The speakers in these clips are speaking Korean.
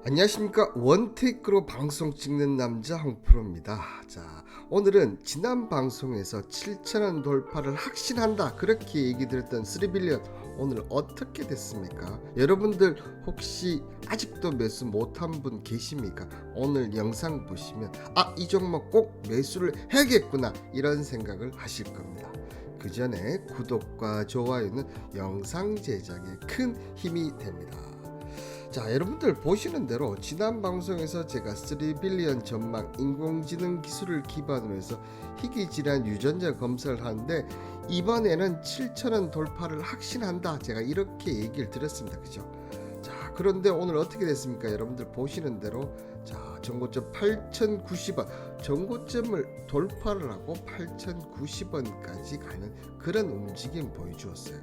안녕하십니까. 원테이크로 방송 찍는 남자 홍프로입니다. 자, 오늘은 지난 방송에서 7,000원 돌파를 확신한다 그렇게 얘기 드렸던 3빌리언 오늘 어떻게 됐습니까? 여러분들 혹시 아직도 매수 못한 분 계십니까? 오늘 영상 보시면 이 종목 꼭 매수를 해야겠구나 이런 생각을 하실 겁니다. 그 전에 구독과 좋아요는 영상 제작에 큰 힘이 됩니다. 자, 여러분들 보시는 대로 지난 방송에서 제가 3빌리언 전망 인공지능 기술을 기반으로 해서 희귀질환 유전자 검사를 하는데 이번에는 7,000원 돌파를 확신한다 제가 이렇게 얘기를 드렸습니다. 그죠? 자, 그런데 오늘 어떻게 됐습니까? 여러분들 보시는 대로 자, 전고점 8,090원 전고점을 돌파를 하고 8,090원까지 가는 그런 움직임 보여주었어요.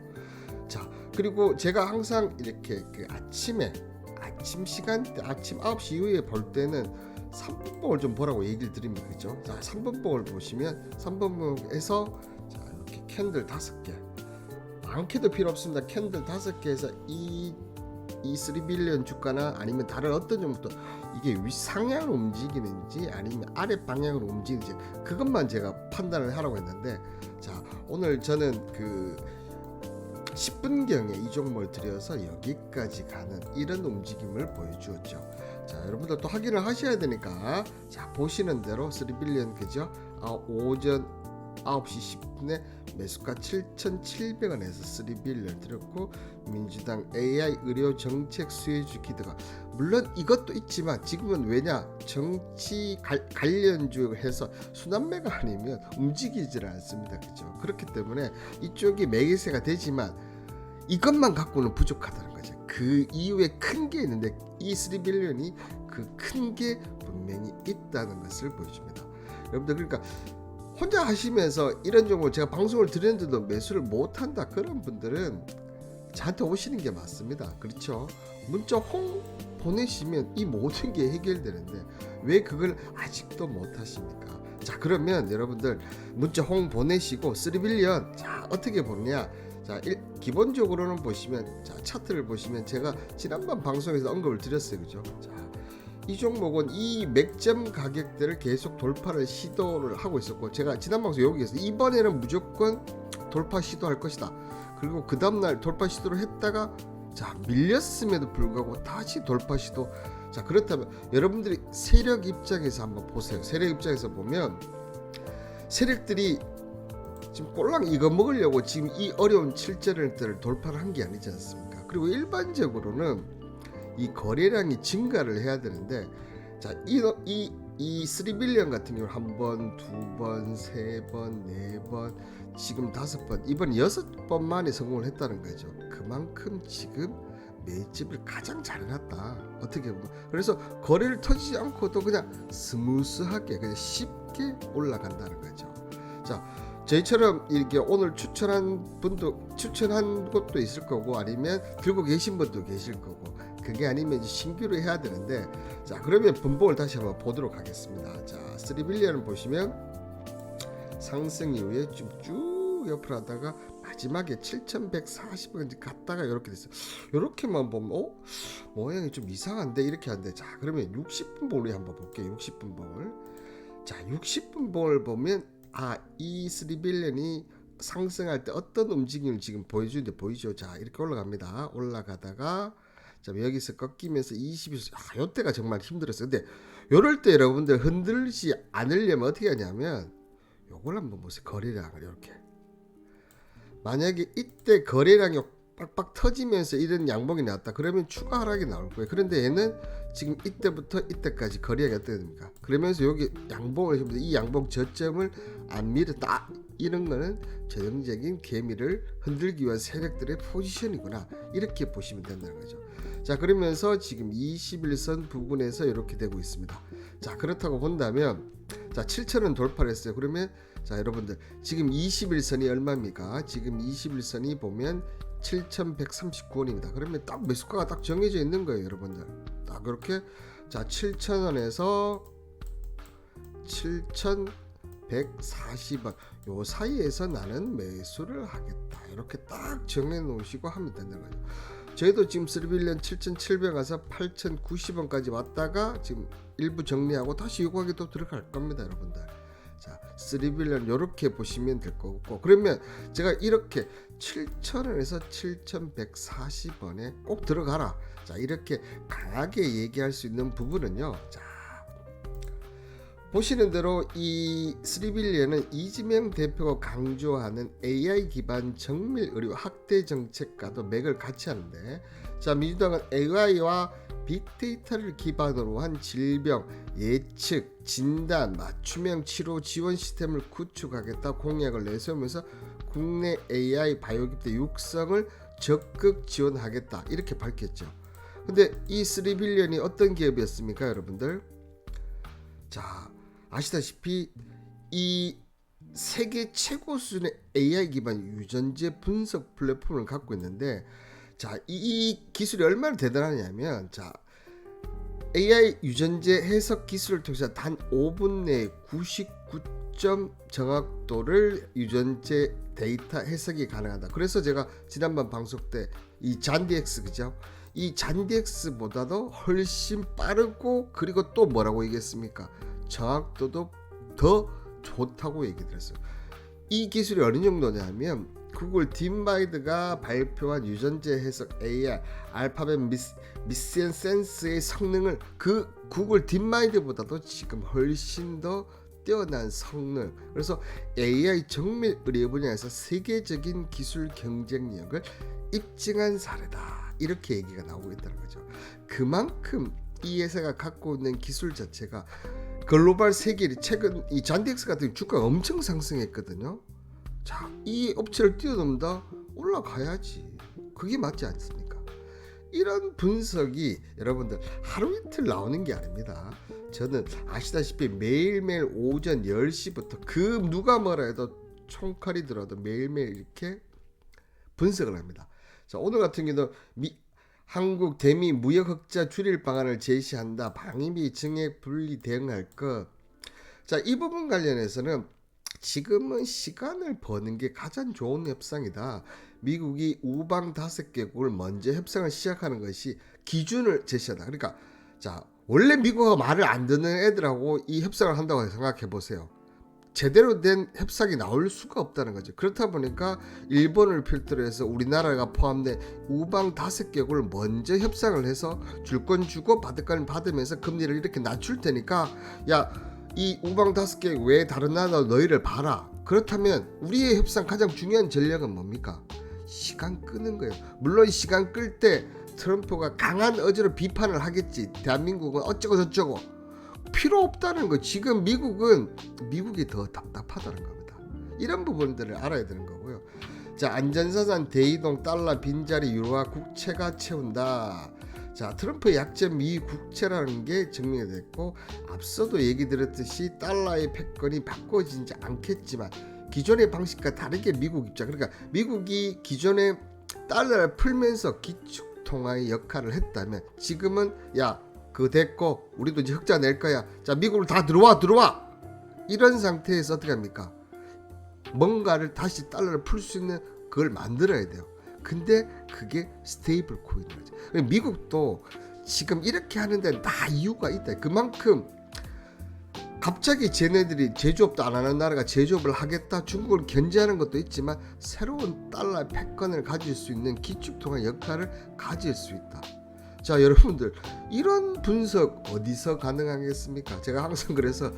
자, 그리고 제가 항상 이렇게 아침 시간대 아침 9시 이후에 볼 때는 3분봉을 좀 보라고 얘기를 드립니다. 그죠? 자, 3분봉을 보시면 3분봉에서 자, 이렇게 캔들 5개 많게도 필요 없습니다. 캔들 5개에서 이 3빌리언 주가나 아니면 다른 어떤 종목도 이게 위상향으로 움직이는지 아니면 아래 방향으로 움직이는지 그것만 제가 판단을 하라고 했는데 자, 오늘 저는 그 10분경에 이 종목을 들여서 여기까지 가는 이런 움직임을 보여주었죠. 자, 여러분들 또 확인을 하셔야 되니까 자, 보시는 대로 3빌리언 그죠? 오전 9시 10분에 매수가 7,700원에서 3빌리언 들었고 민주당 AI 의료 정책 수혜주 기대가 물론 이것도 있지만 지금은 왜냐 정치 관련주 해서 순환매가 아니면 움직이질 않습니다. 그죠? 그렇기 때문에 이쪽이 매개세가 되지만 이것만 갖고는 부족하다는 거죠. 그 이후에 큰 게 있는데 이 3빌리언이 그 큰 게 분명히 있다는 것을 보여줍니다. 여러분들 그러니까 혼자 하시면서 이런 종목 제가 방송을 드렸는데도 매수를 못한다 그런 분들은 저한테 오시는 게 맞습니다. 그렇죠? 문자 홍 보내시면 이 모든 게 해결되는데 왜 그걸 아직도 못하십니까? 자, 그러면 여러분들 문자 홍 보내시고 3빌리언 자 어떻게 보느냐? 자, 기본적으로는 보시면 자 차트를 보시면 제가 지난번 방송에서 언급을 드렸어요. 그죠? 자, 이 종목은 이 맥점 가격대를 계속 돌파를 시도를 하고 있었고 제가 지난 방송 여기에서 이번에는 무조건 돌파 시도할 것이다. 그리고 그 다음날 돌파 시도를 했다가 자 밀렸음에도 불구하고 다시 돌파 시도. 자, 그렇다면 여러분들이 세력 입장에서 한번 보세요. 세력 입장에서 보면 세력들이 지금 꼴랑 이거 먹으려고 지금 이 어려운 7절을 돌파를 한 게 아니지 않습니까? 그리고 일반적으로는 이 거래량이 증가를 해야 되는데 자, 이 3빌리언 같은 경우 한 번, 두 번, 세 번, 네 번, 지금 5번, 이번 6번 만에 성공을 했다는 거죠. 그만큼 지금 매집을 가장 잘해놨다. 어떻게 보면 그래서 거래를 터지지 않고도 그냥 스무스하게 그냥 쉽게 올라간다는 거죠. 자, 저희처럼 이렇게 오늘 추천한 곳도 있을 거고 아니면 들고 계신 분도 계실 거고 그게 아니면 이제 신규로 해야 되는데 자, 그러면 분봉을 다시 한번 보도록 하겠습니다. 자, 3빌리언을 보시면 상승 이후에 쭉 옆으로 하다가 마지막에 7,140원까지 갔다가 이렇게 됐어요. 이렇게만 보면 모양이 좀 이상한데 이렇게 하는데 자, 그러면 60분봉을 한번 볼게요. 60분봉을 자 60분봉을 보면 이 3빌리언이 상승할 때 어떤 움직임을 지금 보여주는데 보이죠? 자, 이렇게 올라갑니다. 올라가다가 자, 여기서 꺾이면서 20에서 요때가 정말 힘들었어요. 근데 요럴 때 여러분들 흔들리지 않으려면 어떻게 하냐면 요걸 한번 보세요. 거래량을 이렇게 만약에 이때 거래량이 빡빡 터지면서 이런 양봉이 나왔다 그러면 추가 하락이 나올 거예요. 그런데 얘는 지금 이때부터 이때까지 거래량이 어떻게 됩니까? 그러면서 여기 양봉을 해보면서 이 양봉 저점을 안 밀었다 이런 거는 전형적인 개미를 흔들기 위한 세력들의 포지션이구나 이렇게 보시면 된다는 거죠. 자, 그러면서 지금 21선 부분에서 이렇게 되고 있습니다. 자, 그렇다고 본다면 자 7,000원 돌파를 했어요. 그러면 자, 여러분들 지금 21선이 얼마입니까? 지금 21선이 보면 7,139원입니다. 그러면 딱 매수가가 딱 정해져 있는 거예요, 여러분들. 딱 그렇게 자 7,000원에서 7,140원 요 사이에서 나는 매수를 하겠다. 이렇게 딱 정해 놓으시고 하면 된다는 거죠. 저희도 지금 3빌리언 7,700 가서 8,090원까지 왔다가 지금 일부 정리하고 다시 요구하게 또 들어갈 겁니다, 여러분들. 자, 3빌리언 요렇게 보시면 될 거고, 그러면 제가 이렇게 7,000원에서 7,140원에 꼭 들어가라, 자 이렇게 강하게 얘기할 수 있는 부분은요, 자 보시는 대로 이 3빌리언은 이재명 대표가 강조하는 AI 기반 정밀 의료 확대 정책과도 맥을 같이 하는데, 자 민주당은 AI와 빅데이터를 기반으로 한 질병 예측, 진단, 맞춤형 치료 지원 시스템을 구축하겠다 공약을 내세우면서 국내 AI 바이오기업의 육성을 적극 지원하겠다 이렇게 밝혔죠. 근데 이 3빌리언이 어떤 기업이었습니까, 여러분들? 자 아시다시피 이 세계 최고 수준의 AI 기반 유전체 분석 플랫폼을 갖고 있는데, 자, 이 기술이 얼마나 대단하냐면, 자, AI 유전체 해석 기술을 통해서 단 5분 내에 99점 정확도를 유전체 데이터 해석이 가능하다. 그래서 제가 지난번 방송 때 이 잔디엑스, 그죠? 이 잔디엑스보다도 훨씬 빠르고, 그리고 또 뭐라고 얘기했습니까? 정확도도 더 좋다고 얘기 드렸어요. 이 기술이 어느 정도냐면 구글 딥마인드가 발표한 유전체 해석 AI 알파벳 미션 센스의 성능을 그 구글 딥마인드보다도 지금 훨씬 더 뛰어난 성능, 그래서 AI 정밀 의료 분야에서 세계적인 기술 경쟁력을 입증한 사례다, 이렇게 얘기가 나오고 있다는 거죠. 그만큼 이 회사가 갖고 있는 기술 자체가 글로벌 세계리, 최근 이 잔디엑스 같은 주가가 엄청 상승했거든요. 자, 이 업체를 뛰어넘다 올라가야지. 그게 맞지 않습니까? 이런 분석이 여러분들 하루 이틀 나오는 게 아닙니다. 저는 아시다시피 매일매일 오전 10시부터 그 누가 뭐라 해도 총칼이 들어도 매일매일 이렇게 분석을 합니다. 자, 오늘 같은 경우는 한국 대미 무역 흑자 줄일 방안을 제시한다. 방위비 증액 분리 대응할 것. 자, 이 부분 관련해서는 지금은 시간을 버는 게 가장 좋은 협상이다. 미국이 우방 5개국을 먼저 협상을 시작하는 것이 기준을 제시하다. 그러니까 자, 원래 미국가 말을 안 듣는 애들하고 이 협상을 한다고 생각해 보세요. 제대로 된 협상이 나올 수가 없다는 거죠. 그렇다 보니까 일본을 필두로 해서 우리나라가 포함된 우방 5개국을 먼저 협상을 해서 줄 건 주고 받을 건 받으면서 금리를 이렇게 낮출 테니까, 야, 이 우방 5개국 외에 다른 나라 너희를 봐라. 그렇다면 우리의 협상 가장 중요한 전략은 뭡니까? 시간 끄는 거예요. 물론 시간 끌 때 트럼프가 강한 어조로 비판을 하겠지. 대한민국은 어쩌고 저쩌고. 필요 없다는 거. 지금 미국이 더 답답하다는 겁니다. 이런 부분들을 알아야 되는 거고요. 자, 안전자산 대이동 달러 빈자리 유로화 국채가 채운다. 자, 트럼프의 약점 미 국채라는 게 증명이 됐고, 앞서도 얘기 드렸듯이 달러의 패권이 바꿔지지 않겠지만 기존의 방식과 다르게 미국 입장, 그러니까 미국이 기존의 달러를 풀면서 기축통화의 역할을 했다면 지금은 야, 그거 됐고 우리도 이제 흑자 낼 거야. 자, 미국으로 다 들어와. 이런 상태에서 어떻게 합니까? 뭔가를 다시 달러를 풀 수 있는 그걸 만들어야 돼요. 근데 그게 스테이블 코인이죠. 미국도 지금 이렇게 하는데 다 이유가 있다. 그만큼 갑자기 쟤네들이 제조업도 안 하는 나라가 제조업을 하겠다, 중국을 견제하는 것도 있지만 새로운 달러의 패권을 가질 수 있는 기축통화 역할을 가질 수 있다. 자, 여러분들 이런 분석 어디서 가능하겠습니까? 제가 항상 그래서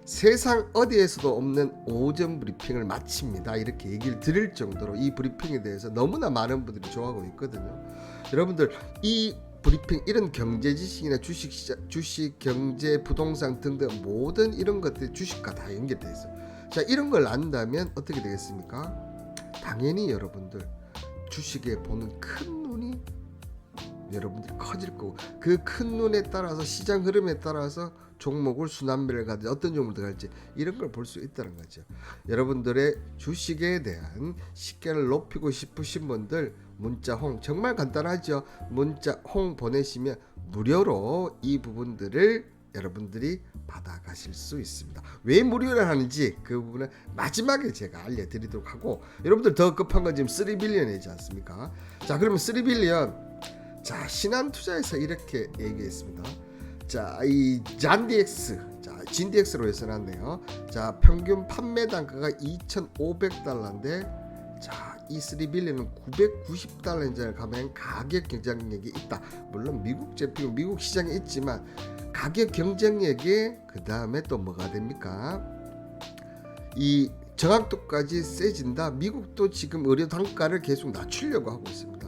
세상 어디에서도 없는 오전 브리핑을 마칩니다, 이렇게 얘기를 드릴 정도로 이 브리핑에 대해서 너무나 많은 분들이 좋아하고 있거든요. 여러분들 이 브리핑, 이런 경제 지식이나 주식, 경제, 부동산 등등 모든 이런 것들이 주식과 다 연결되어 있어요. 자, 이런 걸 안다면 어떻게 되겠습니까? 당연히 여러분들 주식에 보는 큰 눈이 여러분들이 커질 거고, 그 큰 눈에 따라서 시장 흐름에 따라서 종목을 순환매를 가든지 어떤 종목을 들어갈지 이런 걸 볼 수 있다는 거죠. 여러분들의 주식에 대한 식견을 높이고 싶으신 분들 문자 홍, 정말 간단하죠. 문자 홍 보내시면 무료로 이 부분들을 여러분들이 받아가실 수 있습니다. 왜 무료를 하는지 그 부분은 마지막에 제가 알려드리도록 하고, 여러분들 더 급한 건 지금 3빌리언이지 않습니까? 자, 그러면 3빌리언 자, 신한투자에서 이렇게 얘기했습니다. 자, 이 잔디엑스, 자, 진디엑스로 해서 놨네요. 자, 평균 판매 단가가 2,500달러인데, 자, 이 3빌리언은 990달러 현장을 가면 가격 경쟁력이 있다. 물론 미국 제품, 미국 시장에 있지만 가격 경쟁력에 그 다음에 또 뭐가 됩니까? 이 정확도까지 세진다. 미국도 지금 의료 단가를 계속 낮추려고 하고 있습니다.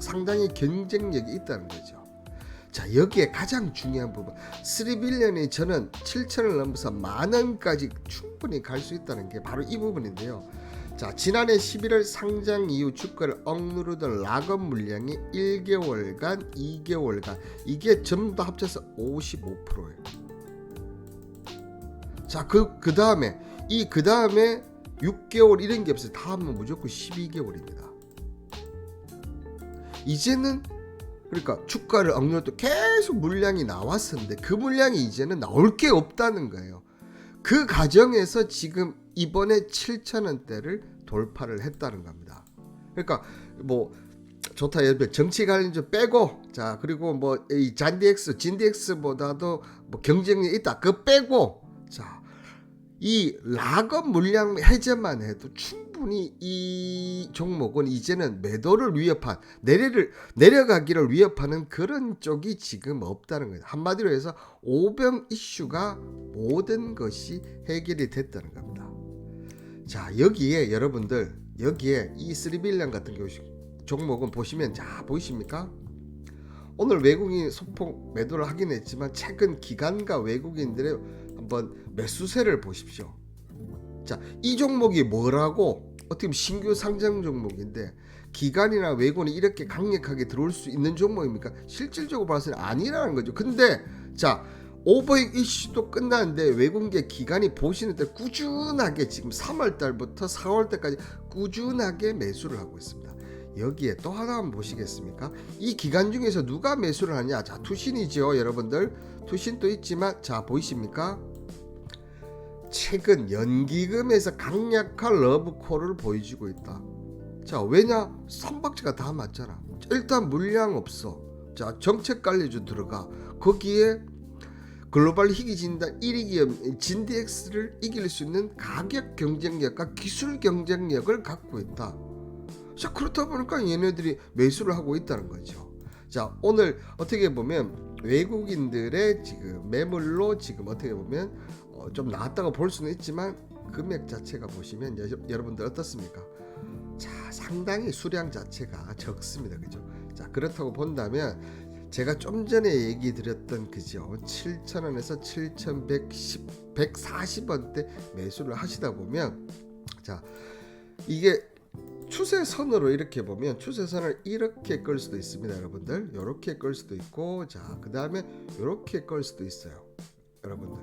상당히 경쟁력이 있다는 거죠. 자, 여기에 가장 중요한 부분, 3빌리언이 저는 7천을 넘어서 만원까지 충분히 갈 수 있다는 게 바로 이 부분인데요. 자, 지난해 11월 상장 이후 주가를 억누르던 락업 물량이 1개월간, 2개월간 이게 전부 다 합쳐서 55%예요. 자, 그 다음에 그 다음에 6개월 이런 게 없어요. 다음은 무조건 12개월입니다. 이제는 그러니까 주가를 억누를 때 계속 물량이 나왔었는데 그 물량이 이제는 나올 게 없다는 거예요. 그 과정에서 지금 이번에 7,000원대를 돌파를 했다는 겁니다. 그러니까 뭐 좋다, 예를 정치 관련 좀 빼고, 자, 그리고 뭐 이 잔디엑스, 진디엑스보다도 뭐 경쟁력이 있다, 그거 빼고, 자, 이 락업 물량 해제만 해도 충분히 이 종목은 이제는 매도를 위협한, 내려가기를 위협하는 그런 쪽이 지금 없다는 거예요. 한마디로 해서 오병 이슈가 모든 것이 해결이 됐다는 겁니다. 자, 여기에 여러분들, 여기에 이 3빌리언 같은 경우 종목은 보시면, 자, 보이십니까? 오늘 외국인 소폭 매도를 하긴 했지만 최근 기관과 외국인들의 한번 매수세를 보십시오. 자, 이 종목이 뭐라고, 어떻게 보면 신규 상장 종목인데 기관이나 외국인이 이렇게 강력하게 들어올 수 있는 종목입니까? 실질적으로 봐서는 아니라는 거죠. 근데 자, 오버익 이슈도 끝났는데 외국계 기관이 보시는 때 꾸준하게 지금 3월 달부터 4월 때까지 꾸준하게 매수를 하고 있습니다. 여기에 또 하나 한번 보시겠습니까? 이 기간 중에서 누가 매수를 하냐? 자, 투신이죠, 여러분들. 투신도 있지만, 자, 보이십니까? 최근 연기금에서 강력한 러브콜을 보여주고 있다. 자, 왜냐? 선박지가 다 맞잖아. 일단 물량 없어. 자, 정책 관리주 들어가. 거기에 글로벌 희귀 진단 1위 기업 진디엑스를 이길 수 있는 가격 경쟁력과 기술 경쟁력을 갖고 있다. 자, 그렇다 보니까 얘네들이 매수를 하고 있다는 거죠. 자, 오늘 어떻게 보면 외국인들의 지금 매물로 지금 어떻게 보면 좀 나왔다고 볼 수는 있지만 금액 자체가 보시면 여러분들 어떻습니까? 자, 상당히 수량 자체가 적습니다. 그죠? 자, 그렇다고 본다면 제가 좀 전에 얘기 드렸던 그죠? 7,000원에서 7,140원대 매수를 하시다 보면, 자, 이게 추세선으로 이렇게 보면 추세선을 이렇게 끌 수도 있습니다, 여러분들. 이렇게 끌 수도 있고, 자, 그 다음에 이렇게 끌 수도 있어요, 여러분들.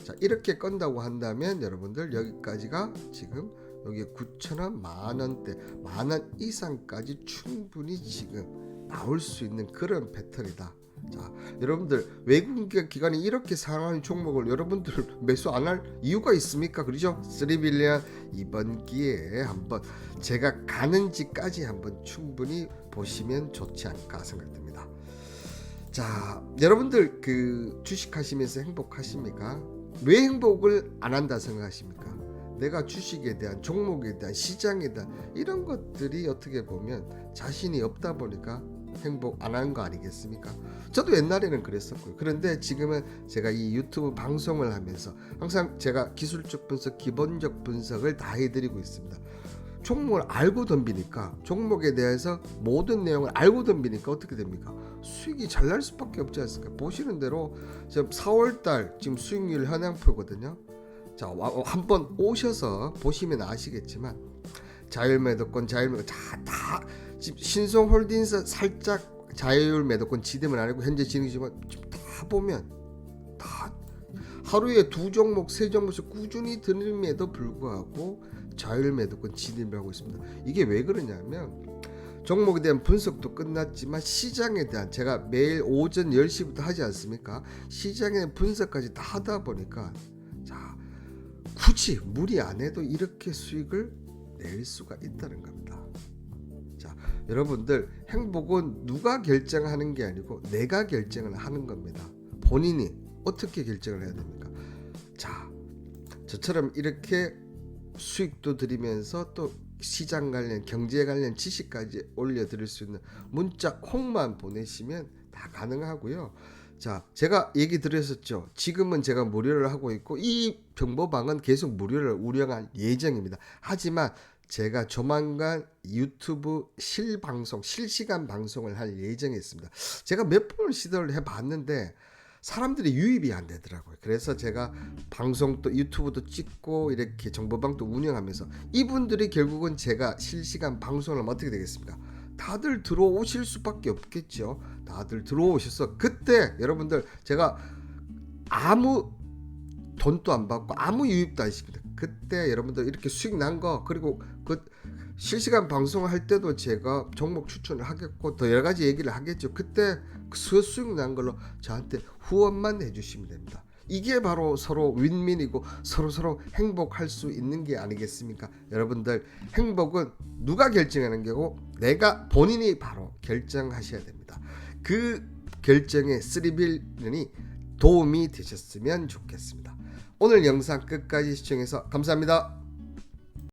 자, 이렇게 끈다고 한다면 여러분들 여기까지가 지금 여기 9,000원, 만원대, 만원 이상까지 충분히 지금 나올 수 있는 그런 패턴이다. 자, 여러분들 외국 기관이 이렇게 상하는 종목을 여러분들 매수 안 할 이유가 있습니까? 그렇죠? 3빌리언 이번 기회에 한번 제가 가는지까지 한번 충분히 보시면 좋지 않을까 생각됩니다. 자, 여러분들 그 주식하시면서 행복하십니까? 왜 행복을 안 한다 생각하십니까? 내가 주식에 대한, 종목에 대한, 시장에 대한 이런 것들이 어떻게 보면 자신이 없다 보니까 행복 안 하는 거 아니겠습니까? 저도 옛날에는 그랬었고요. 그런데 지금은 제가 이 유튜브 방송을 하면서 항상 제가 기술적 분석, 기본적 분석을 다 해드리고 있습니다. 종목을 알고 덤비니까, 종목에 대해서 모든 내용을 알고 덤비니까 어떻게 됩니까? 수익이 잘 날 수밖에 없지 않습니까? 보시는 대로 지금 4월달 지금 수익률 현황표거든요. 자, 한번 오셔서 보시면 아시겠지만 자율 매도권, 다 지금 신성홀딩스 살짝 자율 매도권 지dem은 아니고 현재 진행이지만 지금 다 보면 다 하루에 2종목, 3종목씩 꾸준히 드림에도 불구하고 자율 매도권 진입을 하고 있습니다. 이게 왜 그러냐면 종목에 대한 분석도 끝났지만 시장에 대한, 제가 매일 오전 10시부터 하지 않습니까? 시장에 대한 분석까지 다 하다 보니까, 자, 굳이 무리 안 해도 이렇게 수익을 낼 수가 있다는 겁니다. 자, 여러분들 행복은 누가 결정하는 게 아니고 내가 결정을 하는 겁니다. 본인이 어떻게 결정을 해야 됩니까? 자, 저처럼 이렇게 수익도 드리면서 또 시장 관련, 경제 관련 지식까지 올려드릴 수 있는 문자 콩만 보내시면 다 가능하고요. 자, 제가 얘기 드렸었죠. 지금은 제가 무료를 하고 있고 이 정보방은 계속 무료를 운영할 예정입니다. 하지만 제가 조만간 유튜브 실시간 방송을 할 예정에 있습니다. 제가 몇 번을 시도를 해봤는데 사람들이 유입이 안 되더라고요. 그래서 제가 방송도 유튜브도 찍고 이렇게 정보방도 운영하면서 이분들이 결국은 제가 실시간 방송을 하면 어떻게 되겠습니까? 다들 들어오실 수밖에 없겠죠. 다들 들어오셔서 그때 여러분들 제가 아무 돈도 안 받고 아무 유입도 안 시킵니다. 그때 여러분들 이렇게 수익 난 거 그리고 그 실시간 방송을 할 때도 제가 종목 추천을 하겠고 더 여러 가지 얘기를 하겠죠. 그때 그 수익 난 걸로 저한테 후원만 해주시면 됩니다. 이게 바로 서로 윈윈이고 서로 행복할 수 있는 게 아니겠습니까? 여러분들 행복은 누가 결정하는 게고 내가 본인이 바로 결정하셔야 됩니다. 그 결정에 3빌런이 도움이 되셨으면 좋겠습니다. 오늘 영상 끝까지 시청해서 감사합니다.